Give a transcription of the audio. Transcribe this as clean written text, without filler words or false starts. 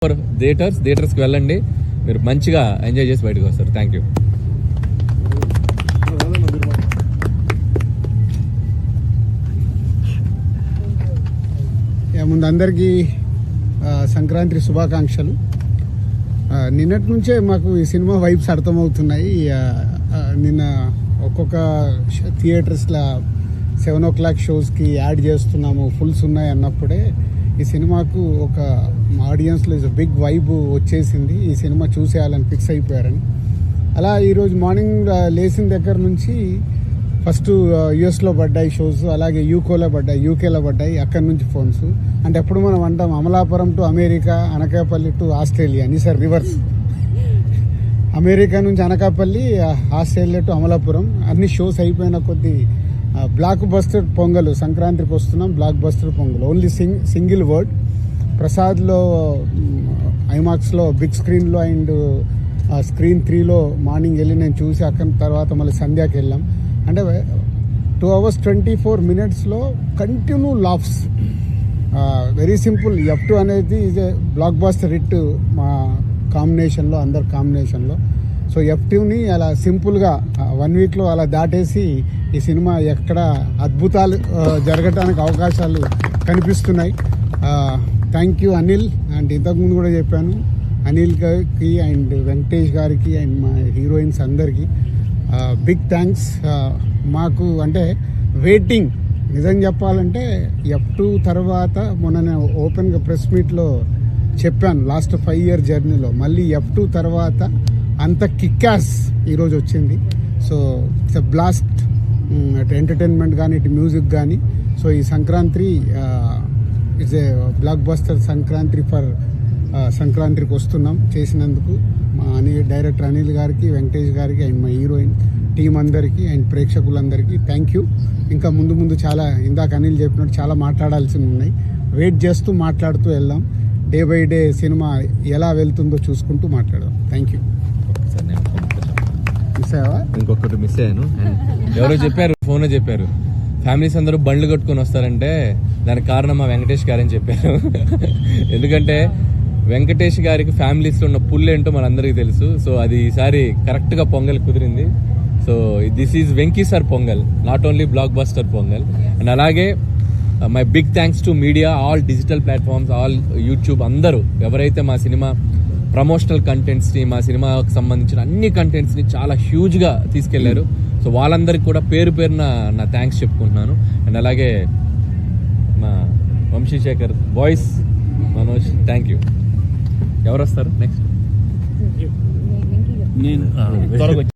థియేటర్స్కి వెళ్ళండి, మీరు మంచిగా ఎంజాయ్ చేసి బయటకు వస్తారు. Thank you. ముందు అందరికీ సంక్రాంతి శుభాకాంక్షలు. నిన్నటి నుంచే మాకు ఈ సినిమా వైబ్స్ అర్థమవుతున్నాయి. నిన్న ఒక్కొక్క థియేటర్స్లో 7 o'clock షోస్కి యాడ్ చేస్తున్నాము, ఫుల్స్ ఉన్నాయి అన్నప్పుడే ఈ సినిమాకు ఒక ఆడియన్స్లో బిగ్ వైబ్ వచ్చేసింది. ఈ సినిమా చూసేయాలని ఫిక్స్ అయిపోయారని. అలా ఈరోజు మార్నింగ్ లేచిన దగ్గర నుంచి ఫస్ట్ యుఎస్లో పడ్డాయి షోస్, అలాగే యూకేలో పడ్డాయి. అక్కడి నుంచి ఫోన్స్. అంటే ఎప్పుడు మనం అంటాం Amalapuram to America, Anakapalli to Australia అని. సార్ రివర్స్, అమెరికా నుంచి అనకాపల్లి, ఆస్ట్రేలియా టు అమలాపురం. అన్ని షోస్ అయిపోయిన కొద్దీ బ్లాక్ బస్టర్ పొంగల్, సంక్రాంతికి వస్తున్నాం, blockbuster Pongal. Only single word. ప్రసాద్లో ఐమాక్స్లో బిగ్ స్క్రీన్లో అండ్ స్క్రీన్ 3లో మార్నింగ్ వెళ్ళి నేను చూసి అక్కడ తర్వాత మళ్ళీ సంధ్యాకి వెళ్ళాం. అంటే 2 hours 24 minutes continue laughs. Very simple. F2 అనేది is a block buster hit మా కాంబినేషన్లో, అందరి కాంబినేషన్లో. సో F2ని అలా సింపుల్గా 1 weekలో అలా దాటేసి ఈ సినిమా ఎక్కడ అద్భుతాలు జరగటానికి అవకాశాలు కనిపిస్తున్నాయి. Thank you Anil. అండ్ ఇంతకుముందు కూడా చెప్పాను, అనిల్ గారికి అండ్ వెంకటేష్ గారికి అండ్ మా హీరోయిన్స్ అందరికీ బిగ్ థ్యాంక్స్. మాకు అంటే వెయిటింగ్, నిజం చెప్పాలంటే F2 తర్వాత మొన్న నేను ఓపెన్గా ప్రెస్ మీట్లో చెప్పాను, లాస్ట్ 5 year జర్నీలో మళ్ళీ F2 తర్వాత అంత కిక్యాస్ ఈరోజు వచ్చింది. సో ఇట్స్ ఎ బ్లాస్ట్, అటు ఎంటర్టైన్మెంట్ కానీ ఇటు మ్యూజిక్ కానీ. సో ఈ Sankranti it's a block buster Sankranti for సంక్రాంతికి వస్తున్నాం. చేసినందుకు మా డైరెక్టర్ అనిల్ గారికి, వెంకటేష్ గారికి అండ్ మా హీరోయిన్ టీం అందరికీ అండ్ ప్రేక్షకులందరికీ థ్యాంక్ యూ. ఇంకా ముందు చాలా, ఇందాక అనిల్ చెప్పినట్టు చాలా మాట్లాడాల్సి ఉన్నాయి. వెయిట్ చేస్తూ మాట్లాడుతూ వెళ్దాం. డే బై డే సినిమా ఎలా వెళ్తుందో చూసుకుంటూ మాట్లాడదాం. Thank you. ఇంకొకటి మిస్ అయ్యాను. ఎవరో చెప్పారు, ఫోన్లో చెప్పారు, ఫ్యామిలీస్ అందరూ బండ్లు కట్టుకొని వస్తారంటే దానికి కారణం మా వెంకటేష్ గారని చెప్పారు. ఎందుకంటే వెంకటేష్ గారికి ఫ్యామిలీస్లో ఉన్న పుల్ ఏంటో మనందరికీ తెలుసు. సో అది ఈసారి కరెక్ట్గా పొంగల్ కుదిరింది. So this is Venky sir Pongal, not only blockbuster Pongal. And అలాగే my big thanks to media, all digital platforms, all YouTube, అందరూ ఎవరైతే మా సినిమా ప్రమోషనల్ కంటెంట్స్ని, మా సినిమాకి సంబంధించిన అన్ని కంటెంట్స్ని చాలా హ్యూజ్గా తీసుకెళ్లారు. సో వాళ్ళందరికీ కూడా పేరు పేరున నా థ్యాంక్స్ చెప్పుకుంటున్నాను. అండ్ అలాగే మా Vamsi Sekhar voice, Manoj, thank you. ఎవరు వస్తారు నెక్స్ట్? నేను